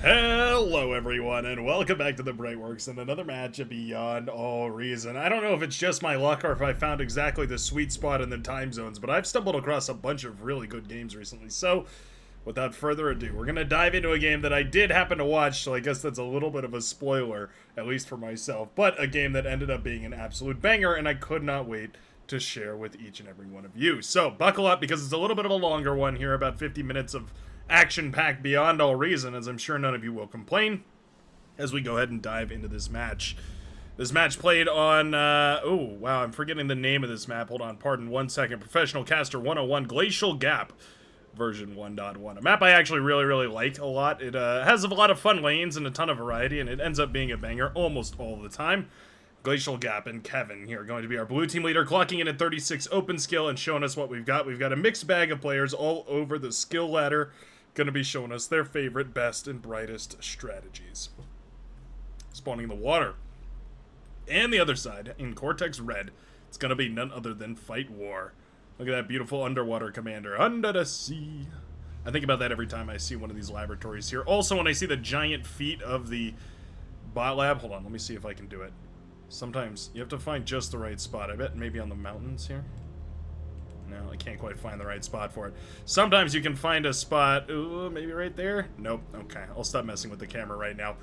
Hello everyone, and welcome back to the Brightworks and another match of Beyond All Reason. I don't know if it's just my luck or if I found exactly the sweet spot in the time zones, but I've stumbled across a bunch of really good games recently. So, without further ado, we're going to dive into a game that I did happen to watch, so I guess that's a little bit of a spoiler, at least for myself, but a game that ended up being an absolute banger, and I could not wait to share with each and every one of you. So, buckle up, because it's a little bit of a longer one here, about 50 minutes of action-packed beyond all reason, as I'm sure none of you will complain, as we go ahead and dive into this match. This match played on, oh, wow, I'm forgetting the name of this map. Hold on, pardon 1 second. Professional Caster 101 Glacial Gap version 1.1. A map I actually really like a lot. It has a lot of fun lanes and a ton of variety, and it ends up being a banger almost all the time. Glacial Gap and Kevin here going to be our blue team leader, clocking in at 36 open skill and showing us what we've got. We've got a mixed bag of players all over the skill ladder, going to be showing us their favorite, best, and brightest strategies. Spawning the water. And the other side, in Cortex Red, it's going to be none other than Fight War. Look at that beautiful underwater commander, under the sea. I think about that every time I see one of these laboratories here. Also, when I see the giant feet of the bot lab, hold on, let me see if I can do it. Sometimes you have to find just the right spot. I bet maybe on the mountains here. No, I can't quite find the right spot for it. Sometimes you can find a spot, ooh, maybe right there? Nope, okay, I'll stop messing with the camera right now.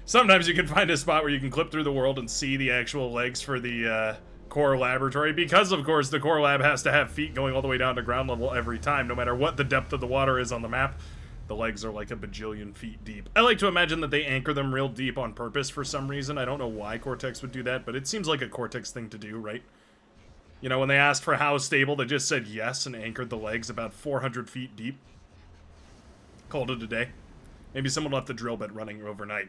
Sometimes you can find a spot where you can clip through the world and see the actual legs for the core laboratory, because of course the core lab has to have feet going all the way down to ground level every time, no matter what the depth of the water is on the map. The legs are like a bajillion feet deep. I like to imagine that they anchor them real deep on purpose for some reason. I don't know why Cortex would do that, but it seems like a Cortex thing to do, right? You know, when they asked for how stable, they just said yes and anchored the legs about 400 feet deep. Called it a day. Maybe someone left the drill bit running overnight.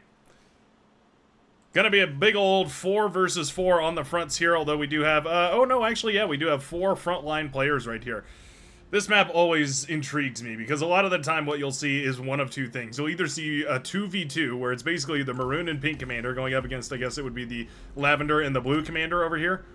Gonna be a big old 4 versus 4 on the fronts here, although we do have, oh no, actually, yeah, we do have 4 frontline players right here. This map always intrigues me, because a lot of the time what you'll see is one of two things. You'll either see a 2v2, where it's basically the maroon and pink commander going up against, I guess it would be the lavender and the blue commander over here.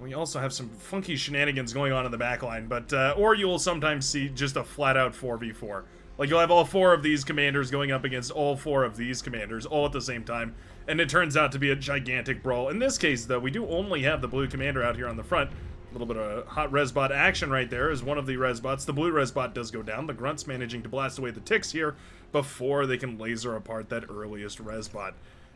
We also have some funky shenanigans going on in the backline, but, or you'll sometimes see just a flat-out 4v4. Like, you'll have all 4 of these commanders going up against all 4 of these commanders, all at the same time, and it turns out to be a gigantic brawl. In this case, though, we do only have the blue commander out here on the front. A little bit of hot resbot action right there as one of the resbots. The blue resbot does go down. The grunt's managing to blast away the ticks here before they can laser apart that earliest resbot.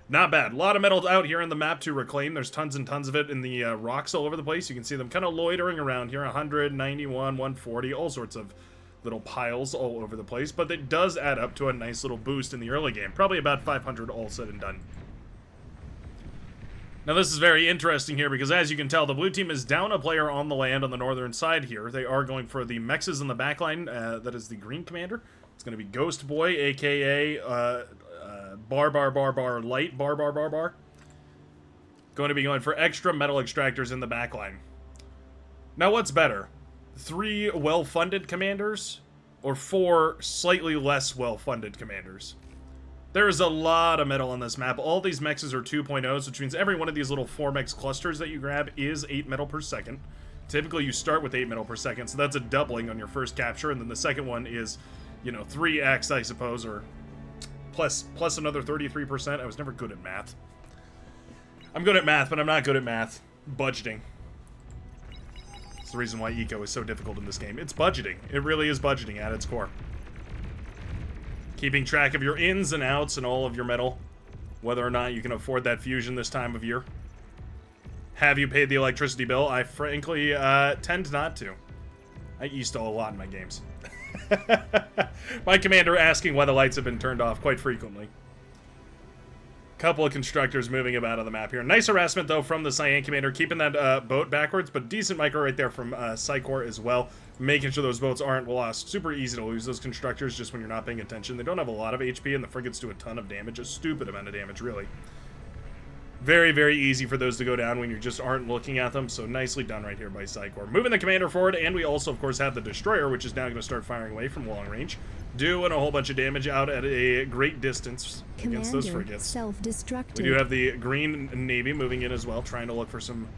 Not bad. A lot of metal out here in the map to reclaim. There's tons and tons of it in the rocks all over the place. You can see them kind of loitering around here. 100, 91, 140, all sorts of little piles all over the place. But it does add up to a nice little boost in the early game. Probably about 500 all said and done. Now this is very interesting here because as you can tell, the blue team is down a player on the land on the northern side here. They are going for the mexes in the backline. That is the green commander. It's going to be Ghost Boy, aka bar light bar. Going to be going for extra metal extractors in the backline. Now what's better? 3 well-funded commanders or 4 slightly less well-funded commanders? There's a lot of metal on this map. All these mexes are 2.0s, which means every one of these little 4-mex clusters that you grab is 8 metal per second. Typically you start with 8 metal per second, so that's a doubling on your first capture, and then the second one is, you know, 3x, I suppose, or plus another 33%. I was never good at math. I'm good at math, but I'm not good at math. Budgeting. It's the reason why eco is so difficult in this game. It's budgeting. It really is budgeting at its core. Keeping track of your ins and outs and all of your metal. Whether or not you can afford that fusion this time of year. Have you paid the electricity bill? I frankly tend not to. I e-stall a lot in my games. My commander asking why the lights have been turned off quite frequently. Couple of constructors moving about on the map here. Nice harassment, though, from the Cyan commander, keeping that boat backwards, but decent micro right there from Psycor as well, making sure those boats aren't lost. Super easy to lose those constructors just when you're not paying attention. They don't have a lot of HP, and the frigates do a ton of damage, a stupid amount of damage, really. Very, very easy for those to go down when you just aren't looking at them, so nicely done right here by Psycor. Moving the commander forward, and we also, of course, have the destroyer, which is now going to start firing away from long range, doing a whole bunch of damage out at a great distance against those frigates. Self-destructed. We do have the green navy moving in as well, trying to look for some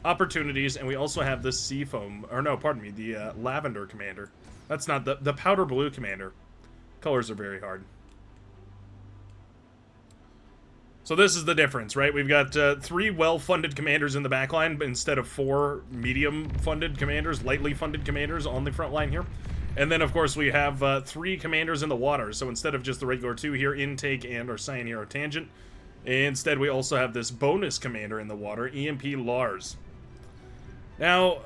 opportunities, and we also have the seafoam, or no, pardon me, the lavender commander. That's not the powder blue commander. Colors are very hard. So this is the difference, right? We've got 3 well-funded commanders in the back line instead of 4 medium-funded commanders, lightly funded commanders on the front line here. And then, of course, we have 3 commanders in the water. So instead of just the regular 2 here, intake and our Cyan Hero Tangent, instead we also have this bonus commander in the water, EMP Lars. Now,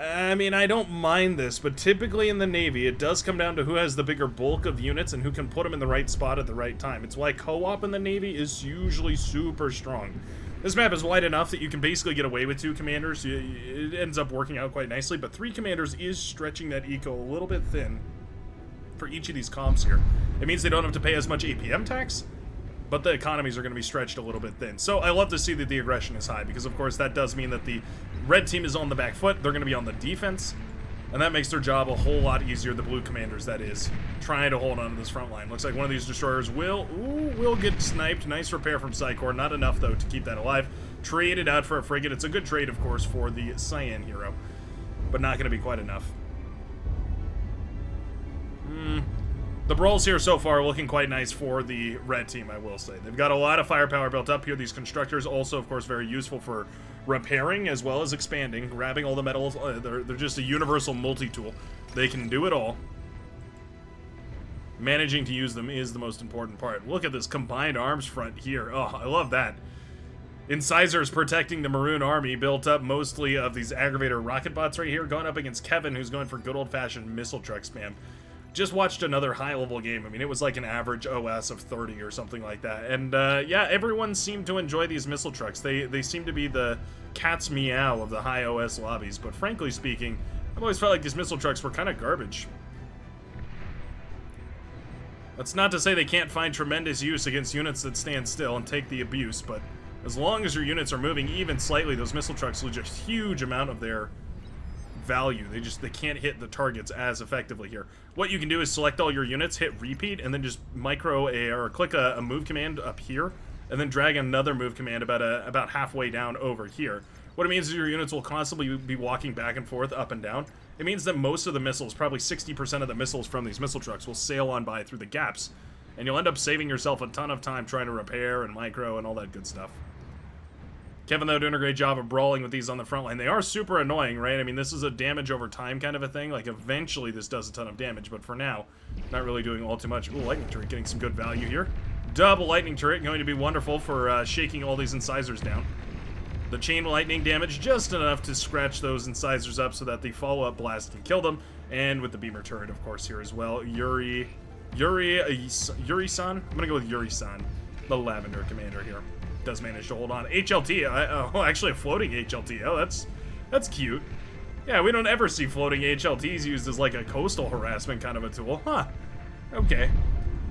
I mean, I don't mind this, but typically in the Navy, it does come down to who has the bigger bulk of units and who can put them in the right spot at the right time. It's why co-op in the Navy is usually super strong. This map is wide enough that you can basically get away with 2 commanders. It ends up working out quite nicely, but 3 commanders is stretching that eco a little bit thin for each of these comps here. It means they don't have to pay as much APM tax, but the economies are going to be stretched a little bit thin. So I love to see that the aggression is high, because of course that does mean that the red team is on the back foot. They're going to be on the defense, and that makes their job a whole lot easier, the blue commanders, that is, trying to hold on to this front line. Looks like one of these destroyers will get sniped. Nice repair from Psycor. Not enough, though, to keep that alive. Traded out for a frigate. It's a good trade, of course, for the Cyan Hero, but not going to be quite enough. The brawls here so far are looking quite nice for the red team, I will say. They've got a lot of firepower built up here. These constructors also, of course, very useful for repairing as well as expanding, grabbing all the metals. They're just a universal multi-tool. They can do it all. Managing to use them is the most important part. Look at this combined arms front here. Oh, I love that. Incisors protecting the Maroon Army, built up mostly of these aggravator rocket bots right here, going up against Kevin, who's going for good old-fashioned missile truck spam. Just watched another high-level game. I mean, it was like an average OS of 30 or something like that. And, yeah, everyone seemed to enjoy these missile trucks. They seem to be the cat's meow of the high OS lobbies. But frankly speaking, I've always felt like these missile trucks were kind of garbage. That's not to say they can't find tremendous use against units that stand still and take the abuse, but as long as your units are moving even slightly, those missile trucks lose a huge amount of their value. They can't hit the targets as effectively here. What you can do is select all your units, hit repeat, and then just or click a move command up here, and then drag another move command about halfway down over here. What it means is your units will constantly be walking back and forth, up and down. It means that most of the missiles, probably 60% of the missiles from these missile trucks, will sail on by through the gaps, and you'll end up saving yourself a ton of time trying to repair and micro and all that good stuff. Kevin, though, doing a great job of brawling with these on the front line. They are super annoying, right? I mean, this is a damage over time kind of a thing. Like, eventually this does a ton of damage, but for now, not really doing all too much. Ooh, lightning turret getting some good value here. Double lightning turret, going to be wonderful for shaking all these incisors down. The chain lightning damage, just enough to scratch those incisors up so that the follow-up blast can kill them. And with the beamer turret, of course, here as well. Yuri-san? I'm gonna go with Yuri-san, the Lavender commander here. Does manage to hold on. HLT, actually a floating HLT. Oh, that's cute. Yeah, we don't ever see floating HLTs used as like a coastal harassment kind of a tool. Huh. Okay.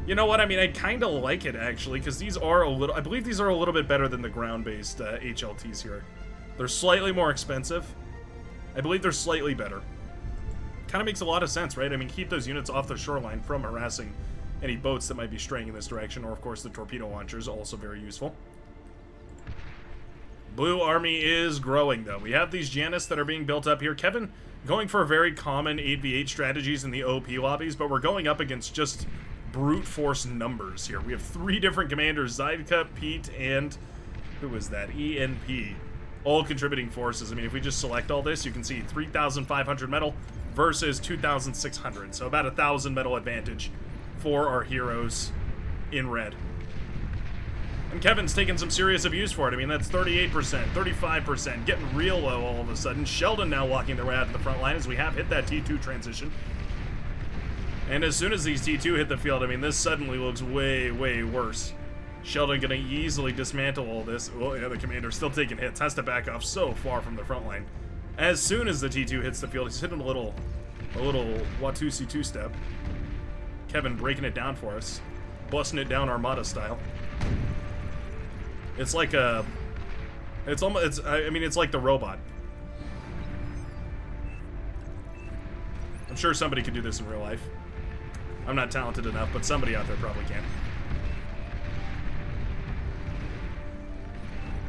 You know what? I mean, I kind of like it, actually, because these are I believe these are a little bit better than the ground-based HLTs here. They're slightly more expensive. I believe they're slightly better. Kind of makes a lot of sense, right? I mean, keep those units off the shoreline from harassing any boats that might be straying in this direction, or, of course, the torpedo launchers, also very useful. Blue Army is growing, though. We have these Janus that are being built up here. Kevin going for very common 8v8 strategies in the OP lobbies, but we're going up against just brute force numbers here. We have 3 different commanders, Zydka, Pete, and who is that? ENP. All contributing forces. I mean, if we just select all this, you can see 3,500 metal versus 2,600. So about 1,000 metal advantage for our heroes in red. And Kevin's taking some serious abuse for it. I mean, that's 38%, 35%, getting real low all of a sudden. Sheldon now walking their way out to the front line as we have hit that T2 transition. And as soon as these T2 hit the field, I mean, this suddenly looks way, way worse. Sheldon gonna easily dismantle all this. Well, yeah, the commander's still taking hits, has to back off so far from the front line. As soon as the T2 hits the field, he's hitting a little Watusi two-step. Kevin breaking it down for us, busting it down Armada style. It's like I mean, it's like the robot. I'm sure somebody could do this in real life. I'm not talented enough, but somebody out there probably can.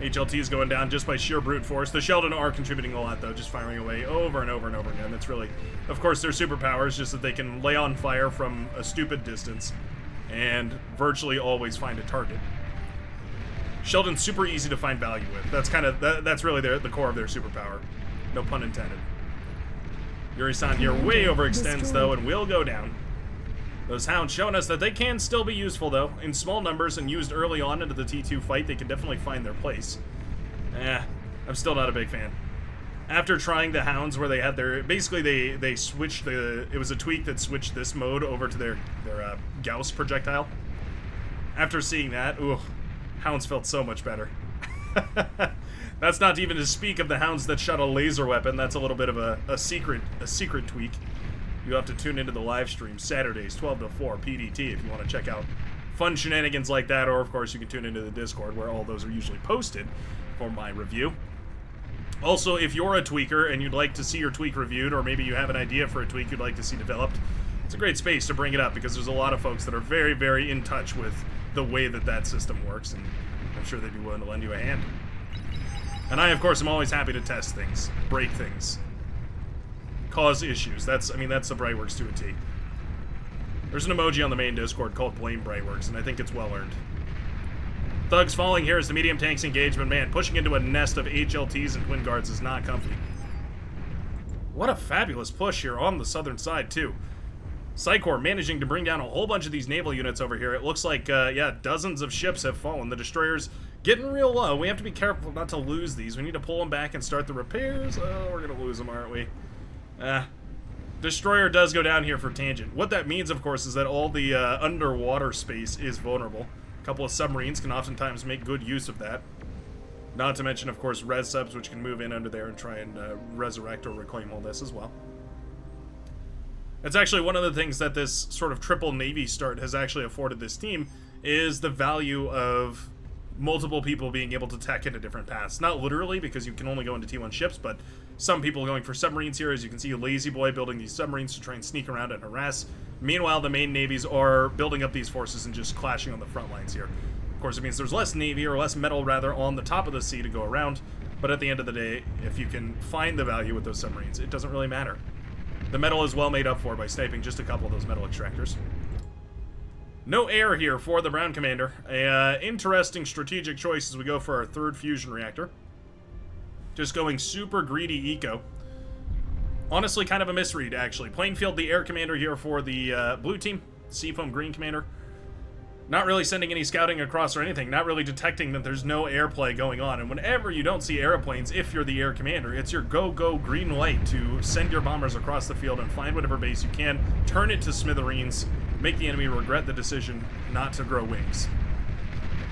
HLT is going down just by sheer brute force. The Sheldon are contributing a lot, though, just firing away over and over and over again. That's really, of course, their superpowers, just that they can lay on fire from a stupid distance and virtually always find a target. Sheldon's super easy to find value with. That's kind of that's really the core of their superpower. No pun intended. Yuri-san here way overextends though and will go down. Those hounds showing us that they can still be useful though. In small numbers and used early on into the T2 fight, they can definitely find their place. I'm still not a big fan. After trying the hounds where they had their, basically they switched it was a tweak that switched this mode over to their Gauss projectile. After seeing that, ooh, hounds felt so much better. That's not even to speak of the hounds that shot a laser weapon. That's a little bit of a secret tweak. You have to tune into the live stream Saturdays 12 to 4 PDT if you want to check out fun shenanigans like that, or of course you can tune into the Discord where all those are usually posted for my review. Also, if you're a tweaker and you'd like to see your tweak reviewed, or maybe you have an idea for a tweak you'd like to see developed, it's a great space to bring it up because there's a lot of folks that are very, very in touch with the way that system works, and I'm sure they'd be willing to lend you a hand. And I, of course, am always happy to test things, break things, cause issues. That's the Brightworks to a T. There's an emoji on the main Discord called Blame Brightworks, and I think it's well earned. Thugs falling here as the medium tanks engage, but man, pushing into a nest of HLTs and Twin Guards is not comfy. What a fabulous push here on the southern side, too. Psycor managing to bring down a whole bunch of these naval units over here. It looks like, yeah, dozens of ships have fallen. The destroyers getting real low. We have to be careful not to lose these. We need to pull them back and start the repairs. Oh, we're going to lose them, aren't we? Destroyer does go down here for tangent. What that means, of course, is that all the underwater space is vulnerable. A couple of submarines can oftentimes make good use of that. Not to mention, of course, res subs, which can move in under there and try and resurrect or reclaim all this as well. It's actually one of the things that this sort of triple Navy start has actually afforded this team is the value of multiple people being able to tech into different paths. Not literally, because you can only go into T1 ships, but some people going for submarines here. As you can see, Lazy Boy building these submarines to try and sneak around and harass. Meanwhile, the main navies are building up these forces and just clashing on the front lines here. Of course, it means there's less navy, or less metal rather, on the top of the sea to go around, but at the end of the day, if you can find the value with those submarines, it doesn't really matter. The metal is well made up for by sniping just a couple of those metal extractors. No air here for the Brown Commander. Interesting strategic choice as we go for our third fusion reactor. Just going super greedy eco. Honestly, kind of a misread, actually. Plainfield, the air commander here for the blue team. Seafoam green commander. Not really sending any scouting across or anything. Not really detecting that there's no airplay going on. And whenever you don't see airplanes, if you're the air commander, it's your go green light to send your bombers across the field and find whatever base you can, turn it to smithereens, make the enemy regret the decision not to grow wings.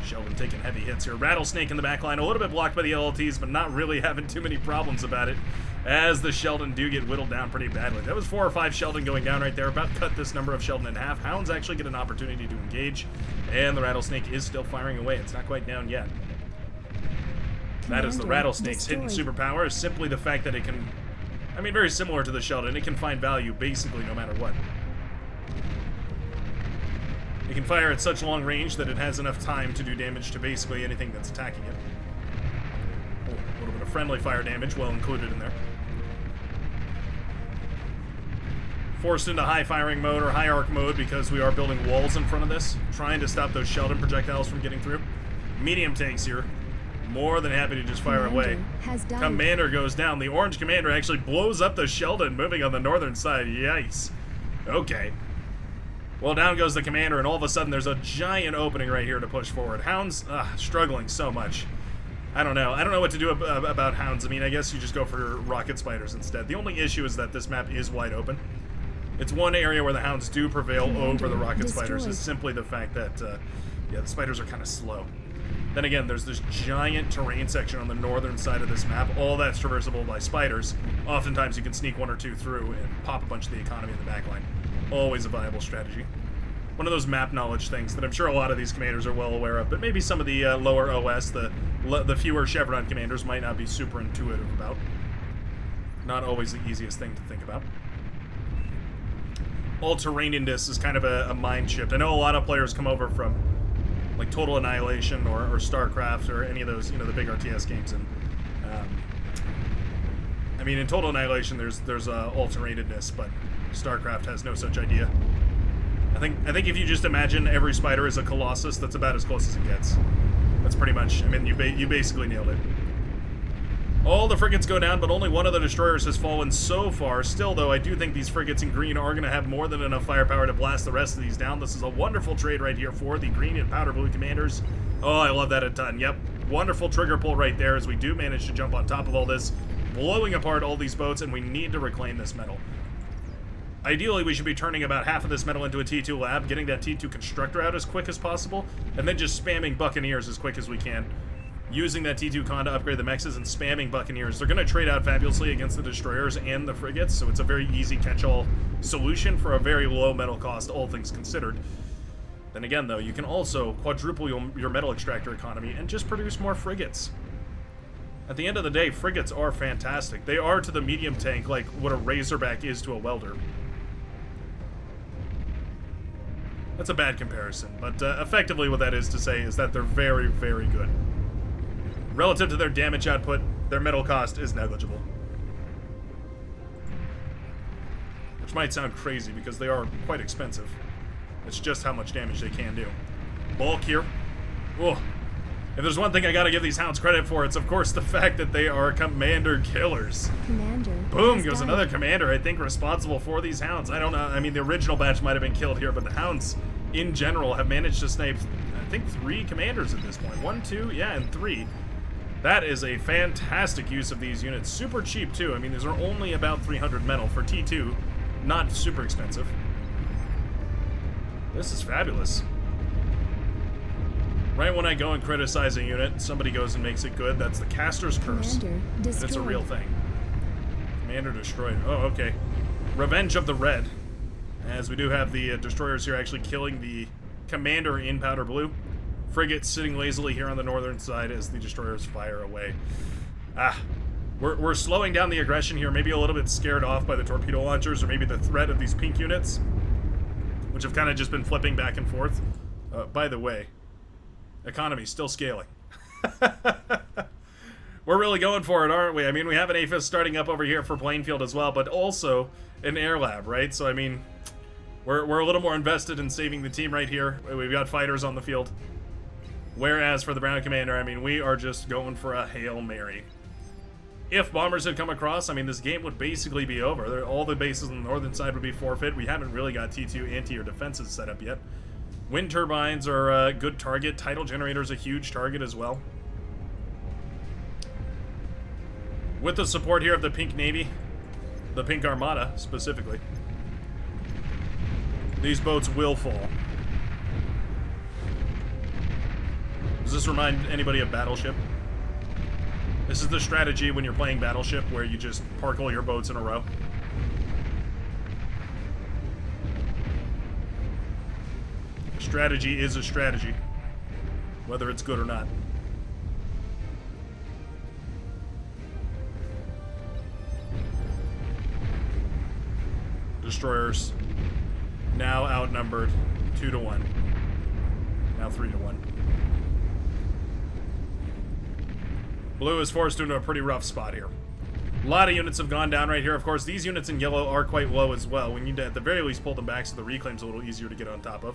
Sheldon taking heavy hits here. Rattlesnake in the back line, a little bit blocked by the LLTs, but not really having too many problems about it, as the Sheldon do get whittled down pretty badly. That was 4 or 5 Sheldon going down right there. About cut this number of Sheldon in half. Hounds actually get an opportunity to engage, and the Rattlesnake is still firing away. It's not quite down yet. That is the Rattlesnake's hidden superpower, is simply the fact that it can, I mean, very similar to the Sheldon, it can find value basically no matter what. It can fire at such long range that it has enough time to do damage to basically anything that's attacking it. Oh, a little bit of friendly fire damage well included in there. Forced into high firing mode or high arc mode because we are building walls in front of this, trying to stop those Sheldon projectiles from getting through. Medium tanks here, more than happy to just fire away. Commander goes down. The orange commander actually blows up the Sheldon moving on the northern side. Yikes. Okay. Well, down goes the commander, and all of a sudden there's a giant opening right here to push forward. Hounds, struggling so much. I don't know. I don't know what to do about Hounds. I mean, I guess you just go for rocket spiders instead. The only issue is that this map is wide open. It's one area where the Hounds do prevail over the rocket spiders, is simply the fact that, yeah, the spiders are kind of slow. Then again, there's this giant terrain section on the northern side of this map. All that's traversable by spiders. Oftentimes you can sneak 1 or 2 through and pop a bunch of the economy in the backline. Always a viable strategy. One of those map knowledge things that I'm sure a lot of these commanders are well aware of, but maybe some of the lower OS, the fewer Chevron commanders might not be super intuitive about. Not always the easiest thing to think about. All-terrain in this is kind of a mind shift. I know a lot of players come over from like Total Annihilation or StarCraft or any of those, you know, the big RTS games, and I mean, in Total Annihilation there's all-terrainedness, but StarCraft has no such idea. I think if you just imagine every spider is a Colossus, that's about as close as it gets. That's pretty much, I mean, you basically nailed it. All the frigates go down, but only one of the destroyers has fallen so far. Still, though, I do think these frigates in green are going to have more than enough firepower to blast the rest of these down. This is a wonderful trade right here for the green and powder blue commanders. Oh, I love that a ton. Yep, wonderful trigger pull right there as we do manage to jump on top of all this, blowing apart all these boats, and we need to reclaim this metal. Ideally, we should be turning about half of this metal into a T2 lab, getting that T2 constructor out as quick as possible, and then just spamming Buccaneers as quick as we can. Using that T2 con to upgrade the mexes and spamming Buccaneers. They're going to trade out fabulously against the destroyers and the frigates, so it's a very easy catch-all solution for a very low metal cost, all things considered. Then again, though, you can also quadruple your metal extractor economy and just produce more frigates. At the end of the day, frigates are fantastic. They are to the medium tank like what a Razorback is to a welder. That's a bad comparison, but effectively what that is to say is that they're very, very good. Relative to their damage output, their metal cost is negligible. Which might sound crazy because they are quite expensive. It's just how much damage they can do. Bulk here. Oh, if there's one thing I gotta give these hounds credit for, it's of course the fact that they are commander killers. Commander. Boom goes another commander, I think, responsible for these hounds. I don't know, I mean, the original batch might have been killed here, but the hounds, in general, have managed to snipe, I think, 3 commanders at this point. 1, 2, yeah, and 3. That is a fantastic use of these units. Super cheap, too. I mean, these are only about 300 metal for T2. Not super expensive. This is fabulous. Right when I go and criticize a unit, somebody goes and makes it good. That's the Caster's Curse. Commander And it's a destroyed. real thing. Commander destroyed. Oh, okay. Revenge of the Red. As we do have the destroyers here actually killing the commander in powder blue. Frigates sitting lazily here on the northern side as the destroyers fire away. We're slowing down the aggression here, maybe a little bit scared off by the torpedo launchers or maybe the threat of these pink units, which have kind of just been flipping back and forth. By the way, economy's still scaling. We're really going for it, aren't we? I mean, we have an APHIS starting up over here for Plainfield as well, but also an air lab, right? So, I mean, we're a little more invested in saving the team right here. We've got fighters on the field. Whereas for the Brown Commander, I mean, we are just going for a Hail Mary. If bombers had come across, I mean, this game would basically be over. All the bases on the northern side would be forfeit. We haven't really got T2 anti-air defenses set up yet. Wind turbines are a good target. Tidal generators a huge target as well. With the support here of the Pink Navy, the Pink Armada specifically, these boats will fall. Does this remind anybody of Battleship? This is the strategy when you're playing Battleship where you just park all your boats in a row. A strategy is a strategy, whether it's good or not. Destroyers now outnumbered 2-1. Now 3-1. Blue is forced into a pretty rough spot here. A lot of units have gone down right here. Of course, these units in yellow are quite low as well. We need to, at the very least, pull them back so the reclaim's a little easier to get on top of.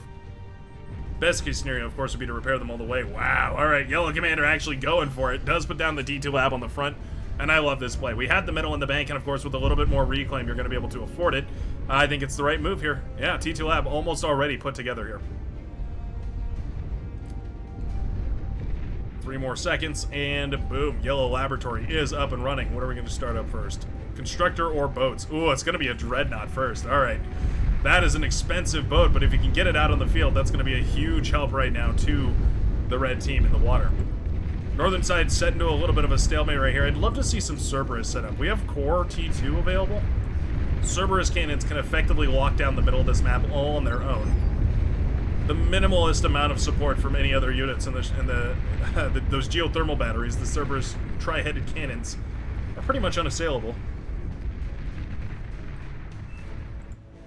Best case scenario, of course, would be to repair them all the way. Wow, all right, Yellow Commander actually going for it. Does put down the D2 lab on the front, and I love this play. We had the metal in the bank, and of course, with a little bit more reclaim, you're going to be able to afford it. I think it's the right move here. Yeah, T2 lab almost already put together here. 3 more seconds, and boom, Yellow Laboratory is up and running. What are we going to start up first? Constructor or boats? Ooh, it's going to be a Dreadnought first. All right. That is an expensive boat, but if you can get it out on the field, that's going to be a huge help right now to the red team in the water. Northern side set into a little bit of a stalemate right here. I'd love to see some Cerberus set up. We have core T2 available. Cerberus cannons can effectively lock down the middle of this map all on their own. The minimalist amount of support from any other units in those geothermal batteries, the Cerberus tri-headed cannons, are pretty much unassailable.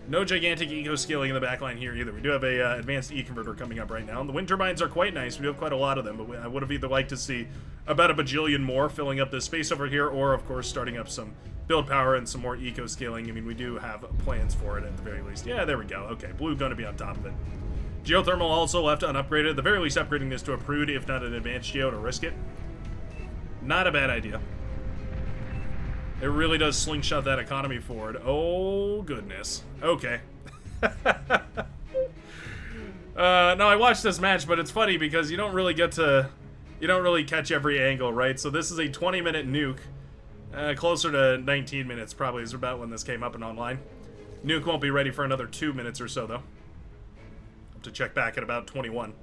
No gigantic eco-scaling in the backline here either. We do have a advanced E-converter coming up right now. And the wind turbines are quite nice. We do have quite a lot of them, but I would have either liked to see about a bajillion more filling up this space over here, or of course starting up some build power and some more eco-scaling. I mean, we do have plans for it at the very least. Yeah, there we go. Okay, blue going to be on top of it. Geothermal also left unupgraded. At the very least, upgrading this to a prude, if not an advanced geo, to risk it. Not a bad idea. It really does slingshot that economy forward. Oh, goodness. Okay. No, I watched this match, but it's funny because you don't really get to... You don't really catch every angle, right? So this is a 20-minute nuke. Closer to 19 minutes, probably, is about when this came up and online. Nuke won't be ready for another 2 minutes or so, though. Have to check back at about 21.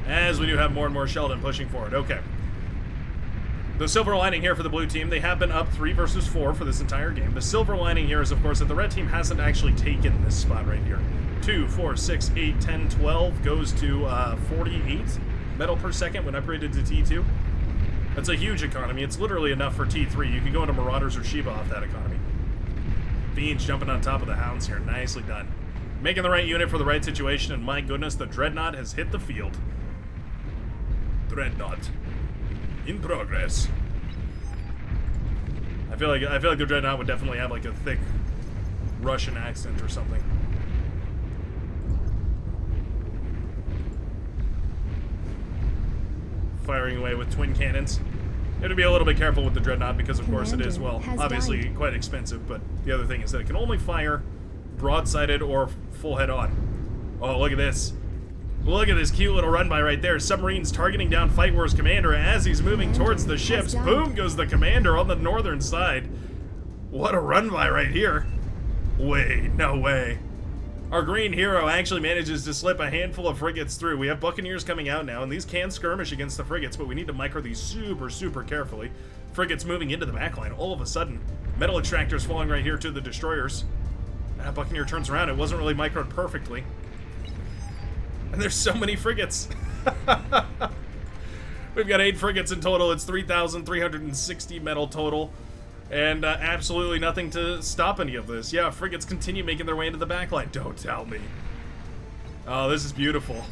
As we do have more and more Sheldon pushing forward. Okay. The silver lining here for the blue team, they have been up 3 versus 4 for this entire game. The silver lining here is, of course, that the red team hasn't actually taken this spot right here. 2, 4, 6, 8, 10, 12 goes to 48 metal per second when upgraded to T2. That's a huge economy. It's literally enough for T3. You can go into Marauders or Shiva off that economy. Fiends jumping on top of the Hounds here. Nicely done. Making the right unit for the right situation, and my goodness, the Dreadnought has hit the field. Dreadnought. In progress. I feel like the Dreadnought would definitely have like a thick Russian accent or something. Firing away with twin cannons. You have to be a little bit careful with the Dreadnought because, of course, it is, well, obviously quite expensive, but the other thing is that it can only fire broadsided or full head on. Oh, look at this. Look at this cute little run-by right there. Submarines targeting down Fight Wars Commander as he's moving towards the ships. Boom goes the Commander on the northern side. What a run-by right here. Wait, no way. Our green hero actually manages to slip a handful of frigates through. We have Buccaneers coming out now, and these can skirmish against the frigates, but we need to micro these super, super carefully. Frigates moving into the backline. All of a sudden, metal extractors falling right here to the destroyers. Buccaneer turns around. It wasn't really microed perfectly. And there's so many frigates. We've got 8 frigates in total. It's 3,360 metal total. And absolutely nothing to stop any of this. Yeah, frigates continue making their way into the backline. Don't tell me. Oh, this is beautiful.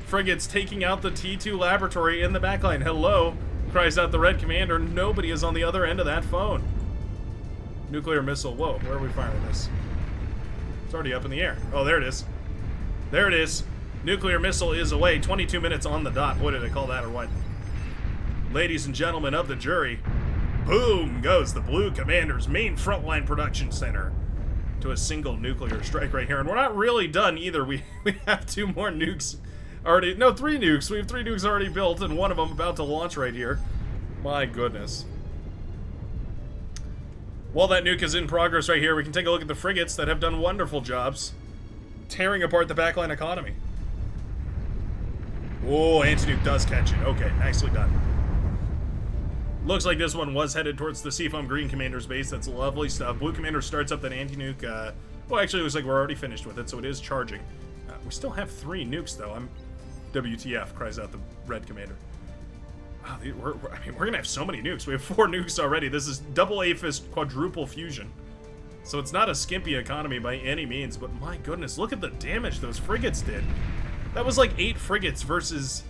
Frigates taking out the T2 laboratory in the backline. Hello, cries out the red commander. Nobody is on the other end of that phone. Nuclear missile. Whoa, where are we firing this? It's already up in the air. Oh, there it is. There it is. Nuclear missile is away. 22 minutes on the dot. What did I call that or what? Ladies and gentlemen of the jury, boom goes the blue commander's main frontline production center to a single nuclear strike right here. And we're not really done either. We have 2 more nukes already. No, 3 nukes. We have 3 nukes already built and one of them about to launch right here. My goodness. While that nuke is in progress right here, we can take a look at the frigates that have done wonderful jobs tearing apart the backline economy. Oh, anti-nuke does catch it. Okay, nicely done. Looks like this one was headed towards the Seafoam Green Commander's base. That's lovely stuff. Blue Commander starts up that anti-nuke. Well, actually, it looks like we're already finished with it, so it is charging. We still have 3 nukes, though. WTF, cries out the Red Commander. Wow, we're going to have so many nukes. We have 4 nukes already. This is double A-fist quadruple fusion. So it's not a skimpy economy by any means, but my goodness, look at the damage those frigates did. That was like 8 frigates versus,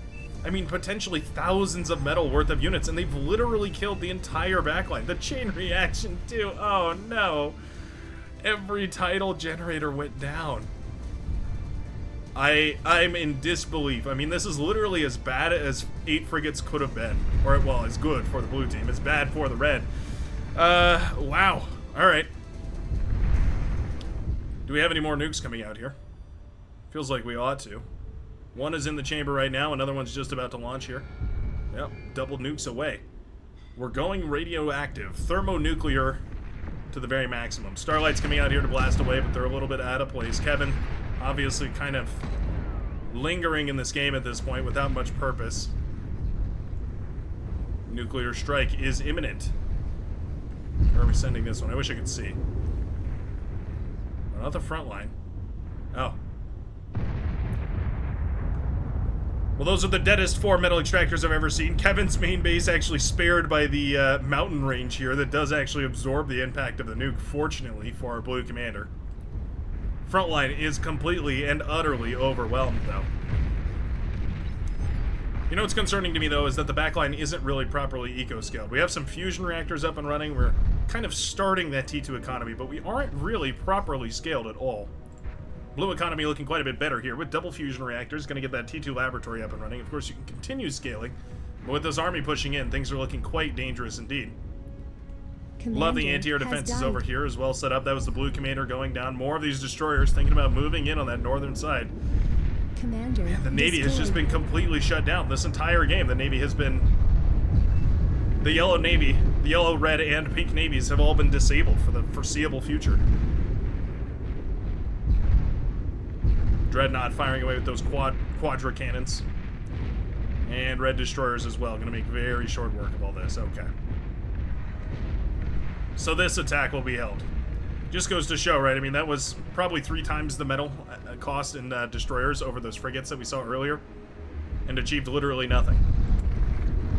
I mean, potentially thousands of metal worth of units, and they've literally killed the entire backline. The chain reaction, too. Oh, no. Every tidal generator went down. I'm in disbelief. I mean, this is literally as bad as 8 frigates could have been. Or, well, it's good for the blue team. It's bad for the red. Wow. All right. Do we have any more nukes coming out here? Feels like we ought to. One is in the chamber right now. Another one's just about to launch here. Yep, double nukes away. We're going radioactive. Thermonuclear to the very maximum. Starlight's coming out here to blast away, but they're a little bit out of place. Kevin, obviously kind of lingering in this game at this point without much purpose. Nuclear strike is imminent. Where are we sending this one? I wish I could see. Not the front line. Oh. Well, those are the deadest 4 metal extractors I've ever seen. Kevin's main base actually spared by the mountain range here that does actually absorb the impact of the nuke, fortunately for our blue commander. Frontline is completely and utterly overwhelmed, though. You know what's concerning to me, though, is that the backline isn't really properly eco-scaled. We have some fusion reactors up and running. We're kind of starting that T2 economy, but we aren't really properly scaled at all. Blue economy looking quite a bit better here with double fusion reactors. Going to get that T2 laboratory up and running. Of course, you can continue scaling. But with this army pushing in, things are looking quite dangerous indeed. Love the anti-air defenses over here as well set up. That was the blue commander going down. More of these destroyers thinking about moving in on that northern side. Commander, man, the Navy has just been completely shut down this entire game. The Navy has been... The yellow Navy, the yellow, red, and pink Navies have all been disabled for the foreseeable future. Dreadnought firing away with those quadra cannons. And red destroyers as well. Going to make very short work of all this. Okay. So this attack will be held. Just goes to show, right? I mean, that was probably 3 times the metal cost in destroyers over those frigates that we saw earlier. And achieved literally nothing.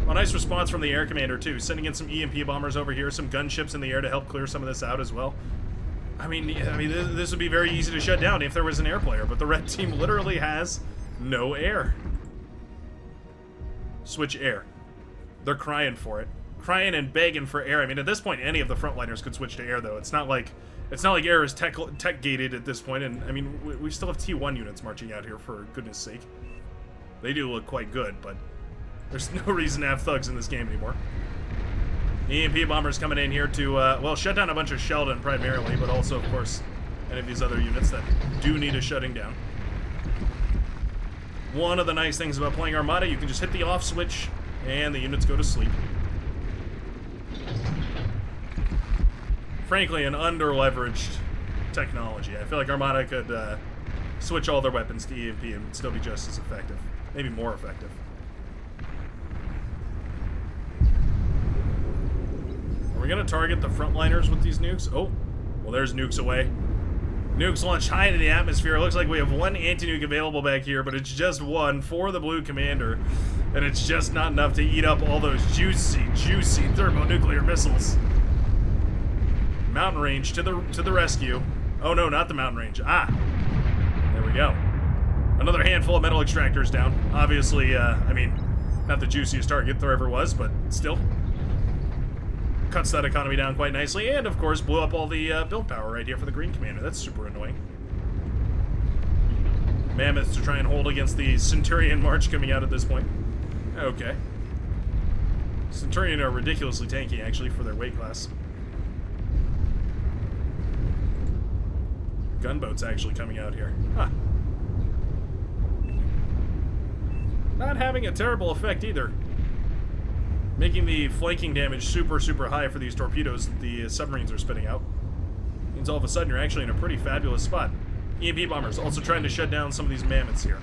Well, nice response from the air commander, too. Sending in some EMP bombers over here. Some gunships in the air to help clear some of this out as well. I mean, this would be very easy to shut down if there was an air player. But the red team literally has no air. Switch air. They're crying for it. Crying and begging for air. I mean, at this point, any of the frontliners could switch to air, though. It's not like air is tech gated at this point. And I mean, we still have T1 units marching out here, for goodness sake. They do look quite good, but there's no reason to have thugs in this game anymore. EMP bombers coming in here to well, shut down a bunch of Sheldon primarily, but also, of course, any of these other units that do need a shutting down. One of the nice things about playing Armada, you can just hit the off switch and the units go to sleep. Frankly, an under-leveraged technology. I feel like Armada could switch all their weapons to EMP and would still be just as effective. Maybe more effective. Are we going to target the frontliners with these nukes? Oh, well, there's nukes away. Nukes launched high into the atmosphere. It looks like we have 1 anti-nuke available back here, but it's just 1 for the blue commander. And it's just not enough to eat up all those juicy, juicy thermonuclear missiles. Mountain range to the rescue. Oh no, not the mountain range. Ah, there we go. Another handful of metal extractors down. Obviously, I mean, not the juiciest target there ever was, but still. Cuts that economy down quite nicely, and of course blew up all the build power right here for the green commander. That's super annoying. Mammoths to try and hold against the Centurion March coming out at this point. Okay. Centurion are ridiculously tanky, actually, for their weight class. Gunboats actually coming out here. Huh. Not having a terrible effect either. Making the flanking damage super, super high for these torpedoes that the submarines are spitting out. Means all of a sudden you're actually in a pretty fabulous spot. EMP bombers also trying to shut down some of these mammoths here.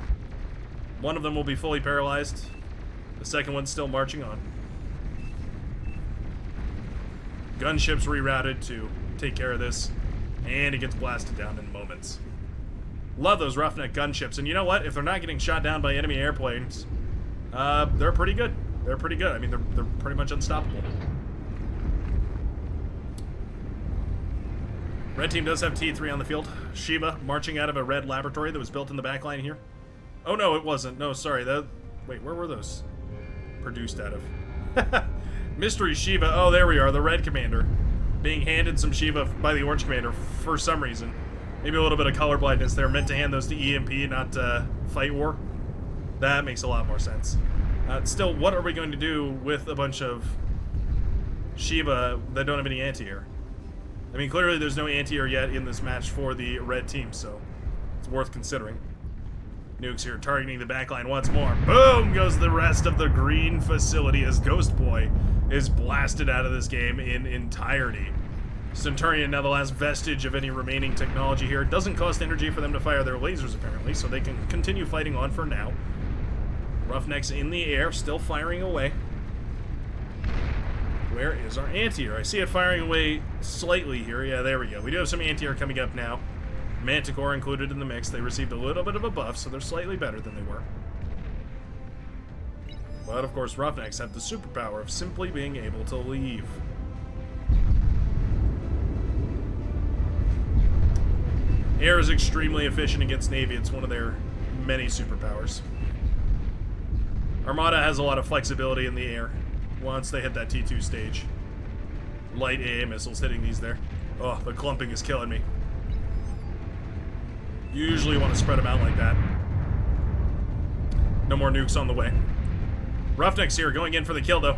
One of them will be fully paralyzed. The second one's still marching on. Gunships rerouted to take care of this. And it gets blasted down in moments. Love those roughneck gunships. And you know what? If they're not getting shot down by enemy airplanes, they're pretty good. They're pretty good. I mean, they're pretty much unstoppable. Red team does have T3 on the field. Shiva marching out of a red laboratory that was built in the back line here. Oh, no, it wasn't. No, sorry. Wait, where were those produced out of? Mystery Shiva. Oh, there we are. The red commander. Being handed some Shiva by the orange commander for some reason. Maybe a little bit of color blindness there. Meant to hand those to EMP, not Fight War. That makes a lot more sense. Still, what are we going to do with a bunch of Shiva that don't have any anti-air? I mean, clearly there's no anti-air yet in this match for the red team, so it's worth considering. Nukes here targeting the backline once more. Boom goes the rest of the green facility as Ghost Boy is blasted out of this game in entirety. Centurion, now the last vestige of any remaining technology here. It doesn't cost energy for them to fire their lasers, apparently, so they can continue fighting on for now. Roughnecks in the air, still firing away. Where is our anti-air? I see it firing away slightly here. Yeah, there we go. We do have some anti-air coming up now. Manticore included in the mix. They received a little bit of a buff, so they're slightly better than they were. But, of course, Roughnecks have the superpower of simply being able to leave. Air is extremely efficient against Navy. It's one of their many superpowers. Armada has a lot of flexibility in the air once they hit that T2 stage. Light AA missiles hitting these there. Oh, the clumping is killing me. Usually you want to spread them out like that. No more nukes on the way. Roughnecks here, going in for the kill, though.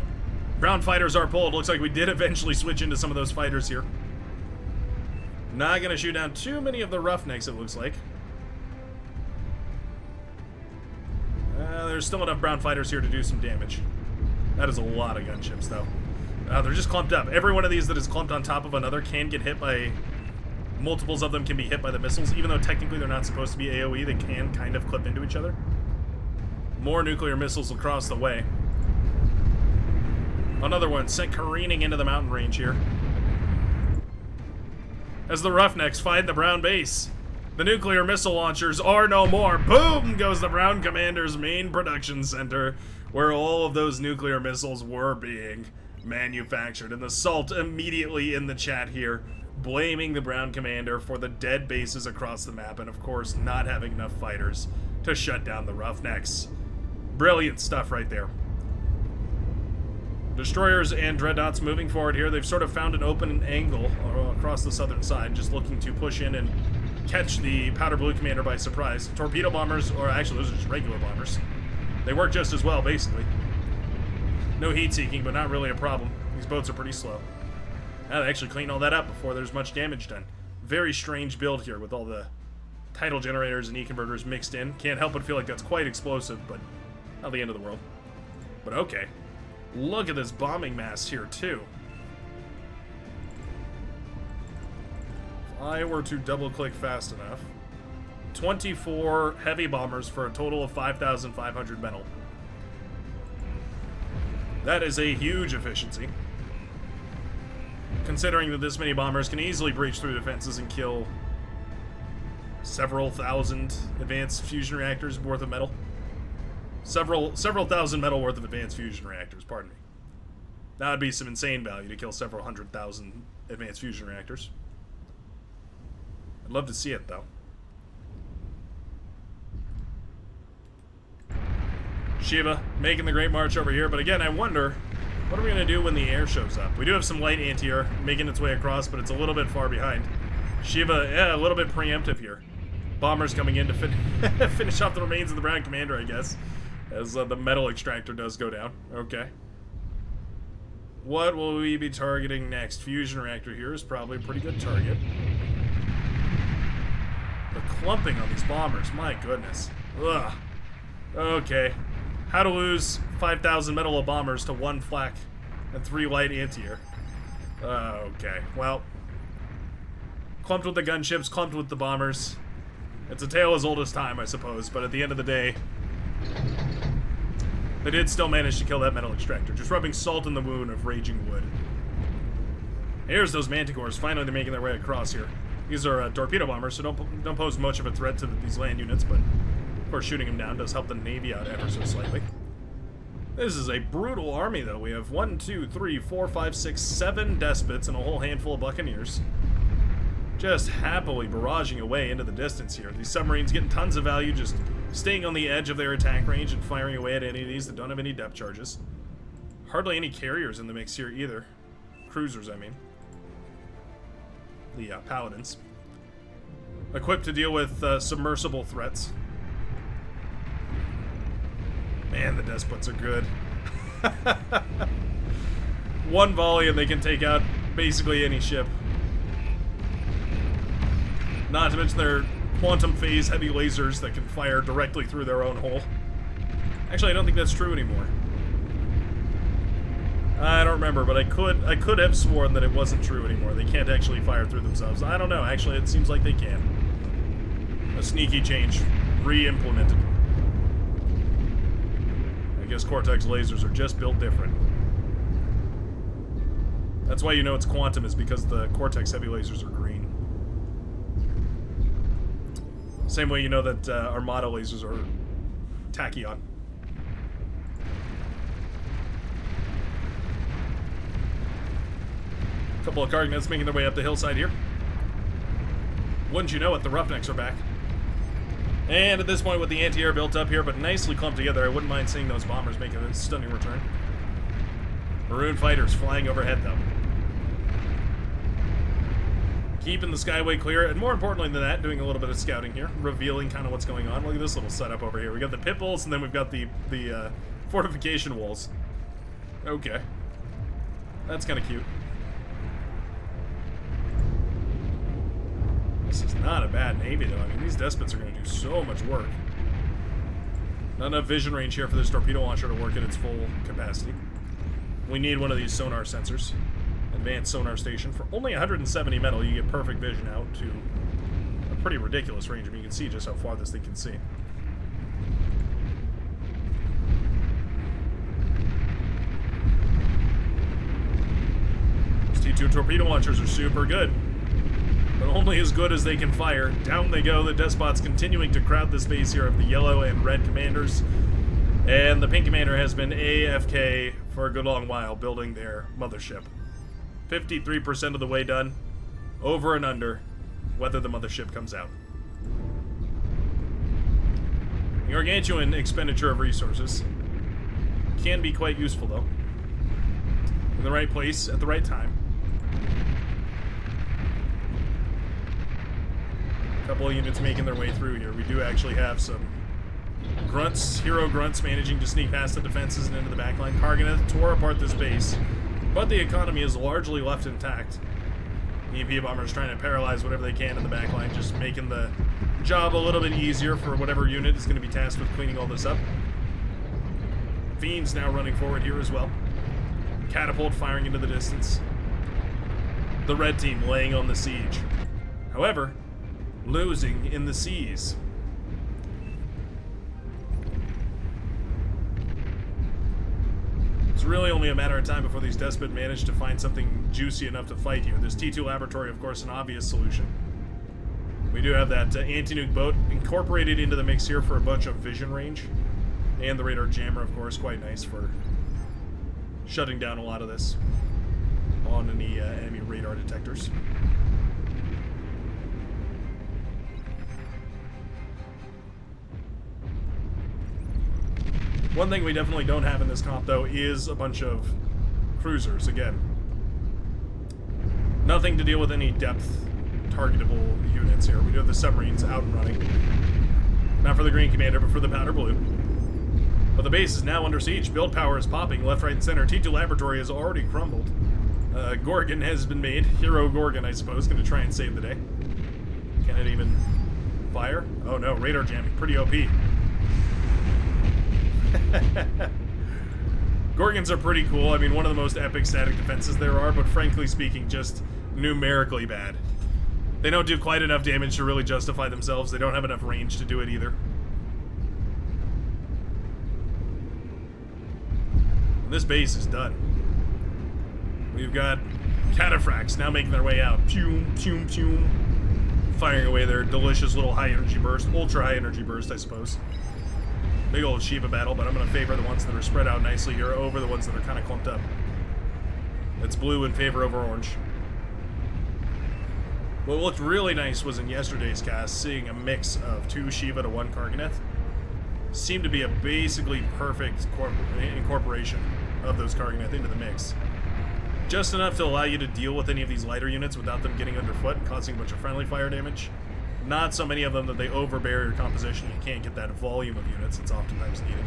Brown fighters are pulled. Looks like we did eventually switch into some of those fighters here. Not going to shoot down too many of the Roughnecks, it looks like. There's still enough brown fighters here to do some damage. That is a lot of gunships, though. They're just clumped up. Every one of these that is clumped on top of another can get hit by... Multiples of them can be hit by the missiles. Even though technically they're not supposed to be AoE, they can kind of clip into each other. More nuclear missiles across the way. Another one sent careening into the mountain range here. As the Roughnecks find the brown base. The nuclear missile launchers are no more. Boom goes the Brown Commander's main production center, where all of those nuclear missiles were being manufactured. And the Salt immediately in the chat here, blaming the Brown Commander for the dead bases across the map, and of course not having enough fighters to shut down the Roughnecks. Brilliant stuff right there. Destroyers and dreadnoughts moving forward here. They've sort of found an open angle across the southern side, just looking to push in and catch the Powder Blue Commander by surprise. Torpedo bombers, or actually those are just regular bombers. They work just as well, basically. No heat seeking, but not really a problem. These boats are pretty slow. Now they actually clean all that up before there's much damage done. Very strange build here with all the tidal generators and E-converters mixed in. Can't help but feel like that's quite explosive, but not the end of the world. But okay. Look at this bombing mast here, too. If I were to double-click fast enough, 24 heavy bombers for a total of 5,500 metal. That is a huge efficiency. Considering that this many bombers can easily breach through defenses and kill several thousand advanced fusion reactors worth of metal. Several thousand metal worth of advanced fusion reactors, pardon me. That would be some insane value to kill several 100,000 advanced fusion reactors. I'd love to see it, though. Shiva making the great march over here, but again, I wonder, what are we going to do when the air shows up? We do have some light anti-air making its way across, but it's a little bit far behind. Shiva, yeah, a little bit preemptive here. Bombers coming in to finish off the remains of the Brown Commander, I guess, as the metal extractor does go down. Okay. What will we be targeting next? Fusion reactor here is probably a pretty good target. The clumping on these bombers, my goodness. Ugh. Okay. How to lose 5,000 metal of bombers to 1 flak and 3 light anti-air. Okay, well. Clumped with the gunships, clumped with the bombers. It's a tale as old as time, I suppose, but at the end of the day, they did still manage to kill that metal extractor, just rubbing salt in the wound of raging wood. Here's those manticores, finally they're making their way across here. These are torpedo bombers, so don't pose much of a threat to these land units, but of course shooting them down does help the Navy out ever so slightly. This is a brutal army, though. We have 1, 2, 3, 4, 5, 6, 7 despots and a whole handful of buccaneers. Just happily barraging away into the distance here. These submarines getting tons of value, just staying on the edge of their attack range and firing away at any of these that don't have any depth charges. Hardly any carriers in the mix here either. Cruisers, I mean. The paladins. Equipped to deal with submersible threats. Man, the despots are good. One volley and they can take out basically any ship. Not to mention their quantum phase heavy lasers that can fire directly through their own hull. Actually, I don't think that's true anymore. I don't remember, but I could have sworn that it wasn't true anymore. They can't actually fire through themselves. I don't know. Actually, it seems like they can. A sneaky change. Re-implemented. I guess Cortex lasers are just built different. That's why you know it's quantum, is because the Cortex heavy lasers are green. Same way you know that Armada lasers are tachyon. A couple of Cargnets making their way up the hillside here. Wouldn't you know it, the Roughnecks are back. And at this point with the anti-air built up here, but nicely clumped together, I wouldn't mind seeing those bombers make a stunning return. Maroon fighters flying overhead, though. Keeping the skyway clear, and more importantly than that, doing a little bit of scouting here, revealing kind of what's going on. Look at this little setup over here. We got the pit bulls, and then we've got the fortification walls. Okay. That's kind of cute. This is not a bad navy, though. I mean, these despots are going to do so much work. Not enough vision range here for this torpedo launcher to work at its full capacity. We need one of these sonar sensors. Advanced sonar station. For only 170 metal, you get perfect vision out to a pretty ridiculous range. I mean, you can see just how far this thing can see. These T2 torpedo launchers are super good, but only as good as they can fire. Down they go. The despots continuing to crowd the space here of the yellow and red commanders, and the pink commander has been AFK for a good long while, building their mothership. 53% of the way done, over and under, whether the mothership comes out. The gargantuan expenditure of resources can be quite useful, though. In the right place, at the right time. A couple of units making their way through here. We do actually have some grunts, hero grunts, managing to sneak past the defenses and into the backline. Karganeth tore apart this base, but the economy is largely left intact. EMP bombers trying to paralyze whatever they can in the backline, just making the job a little bit easier for whatever unit is going to be tasked with cleaning all this up. Fiends now running forward here as well. Catapult firing into the distance. The red team laying on the siege. However, losing in the seas. It's really only a matter of time before these despots manage to find something juicy enough to fight here. This T2 laboratory, of course, an obvious solution. We do have that anti-nuke boat incorporated into the mix here for a bunch of vision range. And the radar jammer, of course, quite nice for shutting down a lot of this on any enemy radar detectors. One thing we definitely don't have in this comp, though, is a bunch of cruisers, again. Nothing to deal with any depth targetable units here. We do have the submarines out and running. Not for the green commander, but for the powder blue. But the base is now under siege. Build power is popping left, right, and center. T2 laboratory has already crumbled. Gorgon has been made. Hero Gorgon, I suppose, going to try and save the day. Can it even fire? Oh no, radar jamming. Pretty OP. Gorgons are pretty cool. I mean, one of the most epic static defenses there are, but frankly speaking, just numerically bad. They don't do quite enough damage to really justify themselves. They don't have enough range to do it either. And this base is done. We've got cataphracts now making their way out. Pew, pew, pew. Firing away their delicious little high energy burst. Ultra high energy burst, I suppose. Big old Shiva battle, but I'm going to favor the ones that are spread out nicely here over the ones that are kind of clumped up. It's blue in favor over orange. What looked really nice was in yesterday's cast, seeing a mix of 2 Shiva to 1 Karganeth. Seemed to be a basically perfect incorporation of those Karganeth into the mix. Just enough to allow you to deal with any of these lighter units without them getting underfoot and causing a bunch of friendly fire damage. Not so many of them that they overbear your composition. You can't get that volume of units that's oftentimes needed.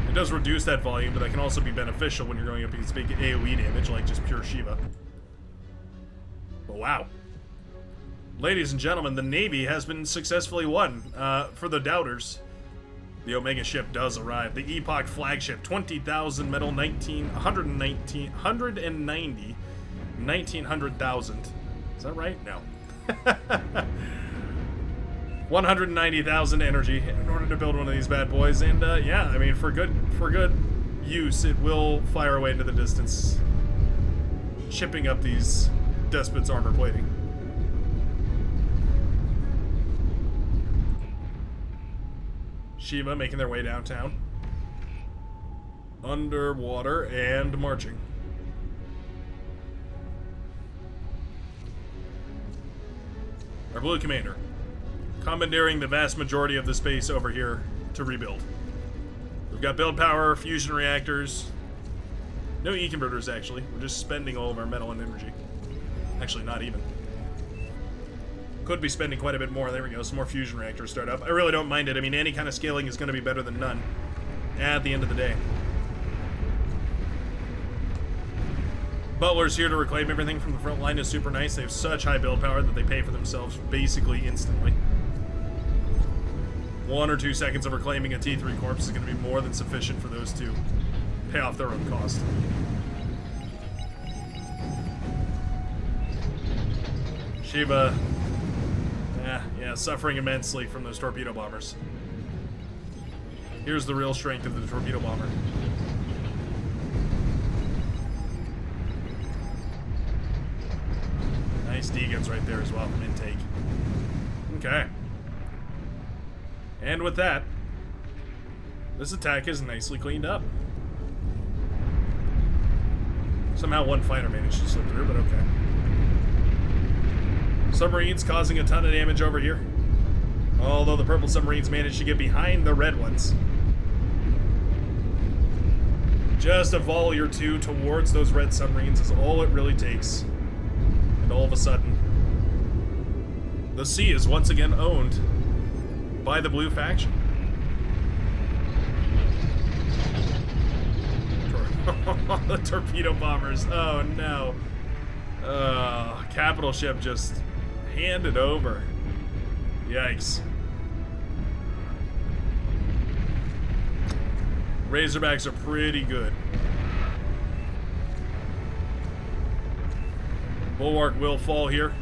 It does reduce that volume, but that can also be beneficial when you're going up against big AoE damage, like just pure Shiva. But wow. Ladies and gentlemen, the Navy has been successfully won. For the doubters, the Omega ship does arrive. The Epoch flagship, 20,000 metal, 19,000. Is that right? No. 190,000 energy in order to build one of these bad boys, and yeah, I mean, for good use, it will fire away into the distance, chipping up these despots' armor plating. Shiva making their way downtown, underwater and marching. Our blue commander, commandeering the vast majority of the space over here to rebuild. We've got build power, fusion reactors, No E-converters, actually. We're just spending all of our metal and energy. Actually, not even. Could be spending quite a bit more. There we go. Some more fusion reactors start up. I really don't mind it. I mean, any kind of scaling is going to be better than none at the end of the day. Butler's here to reclaim everything from the front line is super nice. They have such high build power that they pay for themselves basically instantly. 1 or 2 seconds of reclaiming a T3 corpse is going to be more than sufficient for those to pay off their own cost. Shiva, yeah, suffering immensely from those torpedo bombers. Here's the real strength of the torpedo bomber. Nice D-guns right there as well from intake. Okay. And with that, this attack is nicely cleaned up. Somehow one fighter managed to slip through, but okay. Submarines causing a ton of damage over here. Although the purple submarines managed to get behind the red ones. Just a volley or two towards those red submarines is all it really takes. And all of a sudden, the sea is once again owned by the blue faction. The torpedo bombers. Oh no. Capital ship just handed over. Yikes. Razorbacks are pretty good. Bulwark will fall here.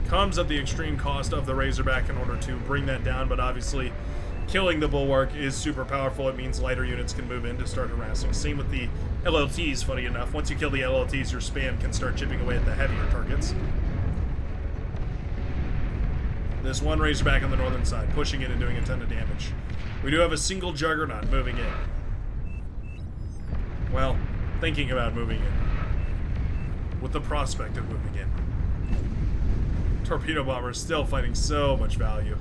Comes at the extreme cost of the Razorback in order to bring that down, but obviously killing the Bulwark is super powerful. It means lighter units can move in to start harassing. Same with the LLTs, funny enough. Once you kill the LLTs, your spam can start chipping away at the heavier targets. This one Razorback on the northern side, pushing in and doing a ton of damage. We do have a single Juggernaut moving in. Well, thinking about moving in. With the prospect of moving in. Torpedo bomber is still fighting so much value.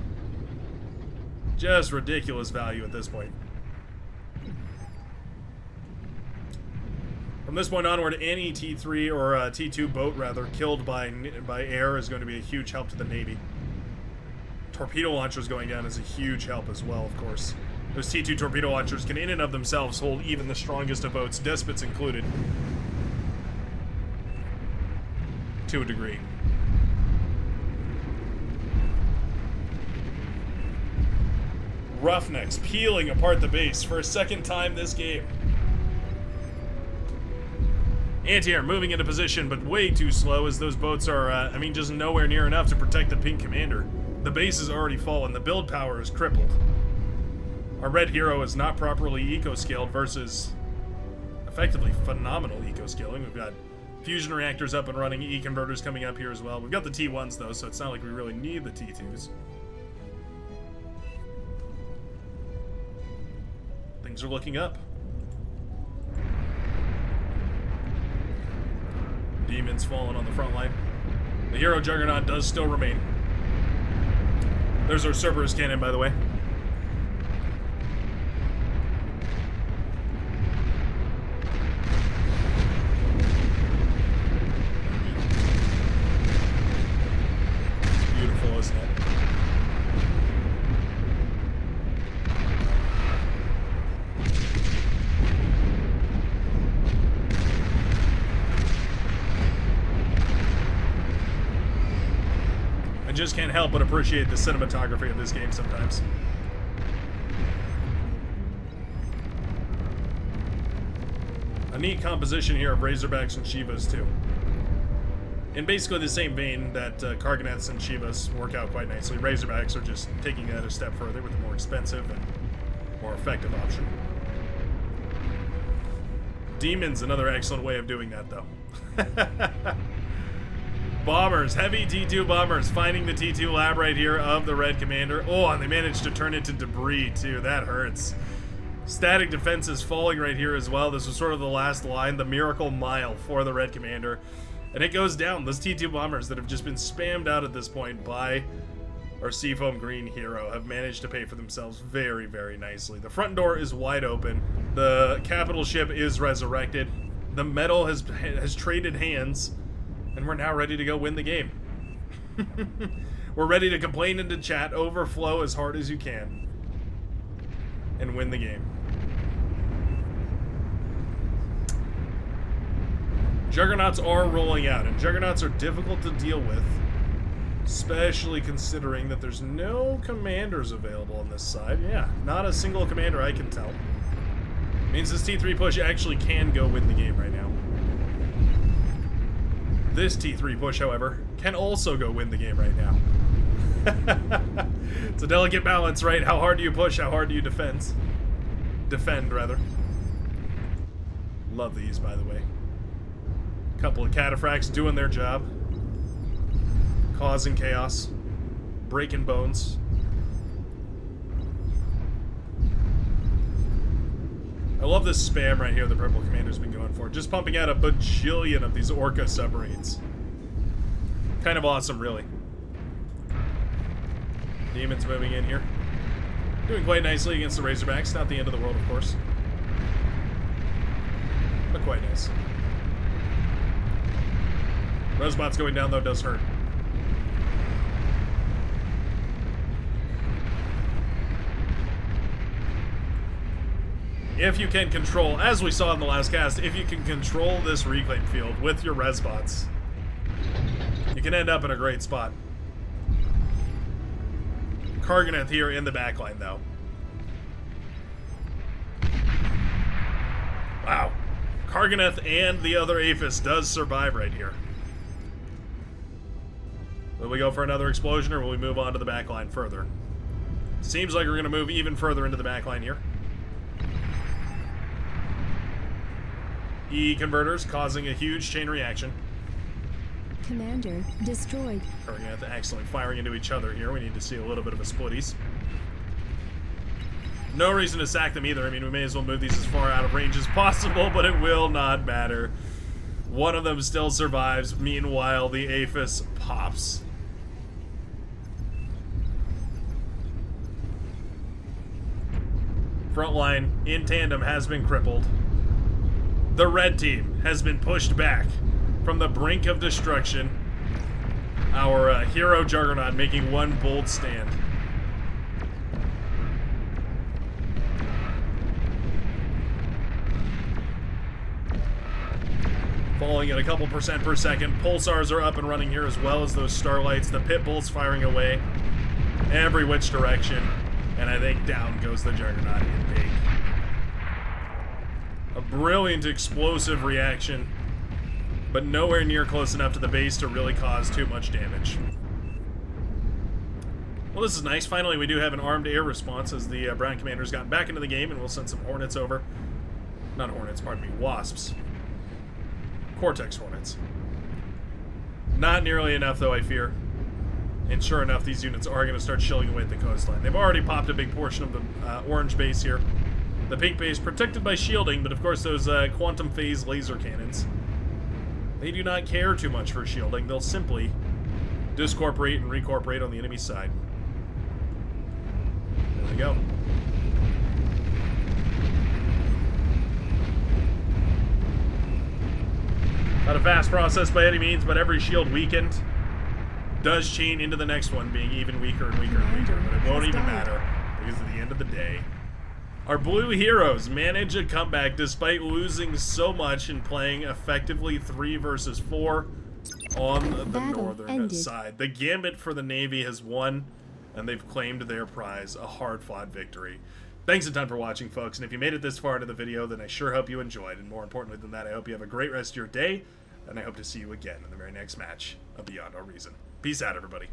Just ridiculous value at this point. From this point onward, any T3 or T2 boat, rather, killed by air is going to be a huge help to the Navy. Torpedo launchers going down is a huge help as well, of course. Those T2 torpedo launchers can in and of themselves hold even the strongest of boats, despots included. To a degree. Roughnecks peeling apart the base for a second time this game. Anti-air moving into position, but way too slow as those boats are, just nowhere near enough to protect the pink commander. The base is already fallen. The build power is crippled. Our red hero is not properly eco-scaled versus effectively phenomenal eco-scaling. We've got fusion reactors up and running, E-converters coming up here as well. We've got the T1s, though, so it's not like we really need the T2s. Things are looking up. Demons falling on the front line. The hero Juggernaut does still remain. There's our Cerberus cannon, by the way. It's beautiful, isn't it? I just can't help but appreciate the cinematography of this game sometimes. A neat composition here of Razorbacks and Shivas too. In basically the same vein that Karganeths and Shivas work out quite nicely. Razorbacks are just taking that a step further with a more expensive and more effective option. Demons, another excellent way of doing that though. Bombers, heavy T2 bombers, finding the T2 lab right here of the Red Commander. Oh, and they managed to turn it to debris too. That hurts. Static defenses falling right here as well. This was sort of the last line, the miracle mile for the Red Commander. And it goes down. Those T2 bombers that have just been spammed out at this point by our Seafoam Green hero have managed to pay for themselves very, very nicely. The front door is wide open. The capital ship is resurrected. The metal has traded hands, and we're now ready to go win the game. We're ready to complain into chat, overflow as hard as you can, and win the game. Juggernauts are rolling out, and Juggernauts are difficult to deal with, especially considering that there's no commanders available on this side. Yeah, not a single commander I can tell. Means this T3 push actually can go win the game right now. This T3 push, however, can also go win the game right now. It's a delicate balance, right? How hard do you push? How hard do you defend? Defend, rather. Love these, by the way. Couple of cataphracts doing their job. Causing chaos. Breaking bones. I love this spam right here the Purple Commander's been going for. Just pumping out a bajillion of these Orca submarines. Kind of awesome, really. Demons moving in here. Doing quite nicely against the Razorbacks. Not the end of the world, of course. But quite nice. Rosebots going down, though, does hurt. If you can control, as we saw in the last cast, if you can control this reclaim field with your Resbots, you can end up in a great spot. Karganeth here in the backline, though. Wow. Karganeth and the other Aphis does survive right here. Will we go for another explosion, or will we move on to the backline further? Seems like we're going to move even further into the backline here. E-converters causing a huge chain reaction. Commander destroyed. Karganeth accidentally firing into each other here. We need to see a little bit of a splitties. No reason to sack them either. I mean, we may as well move these as far out of range as possible, but it will not matter. One of them still survives. Meanwhile, the Aphis pops. Front line in tandem has been crippled. The red team has been pushed back from the brink of destruction. Our hero Juggernaut making one bold stand. Falling at a couple percent per second. Pulsars are up and running here as well as those starlights. The pit bulls firing away every which direction. And I think down goes the Juggernaut in big. A brilliant explosive reaction, but nowhere near close enough to the base to really cause too much damage. Well, this is nice. Finally, we do have an armed air response as the Brown Commander's gotten back into the game, and we'll send some Hornets over. Not Hornets, pardon me, Wasps. Cortex Hornets. Not nearly enough, though, I fear. And sure enough, these units are going to start shilling away at the coastline. They've already popped a big portion of the orange base here. The pink base protected by shielding, but of course those quantum phase laser cannons, they do not care too much for shielding. They'll simply discorporate and recorporate on the enemy side. There we go. Not a fast process by any means, but every shield weakened does chain into the next one, being even weaker and weaker and weaker, but it won't even matter, because at the end of the day, our blue heroes manage a comeback despite losing so much and playing effectively 3 versus 4 on the northern side. The gambit for the Navy has won, and they've claimed their prize, a hard-fought victory. Thanks a ton for watching, folks, and if you made it this far into the video, then I sure hope you enjoyed, and more importantly than that, I hope you have a great rest of your day, and I hope to see you again in the very next match of Beyond All Reason. Peace out, everybody.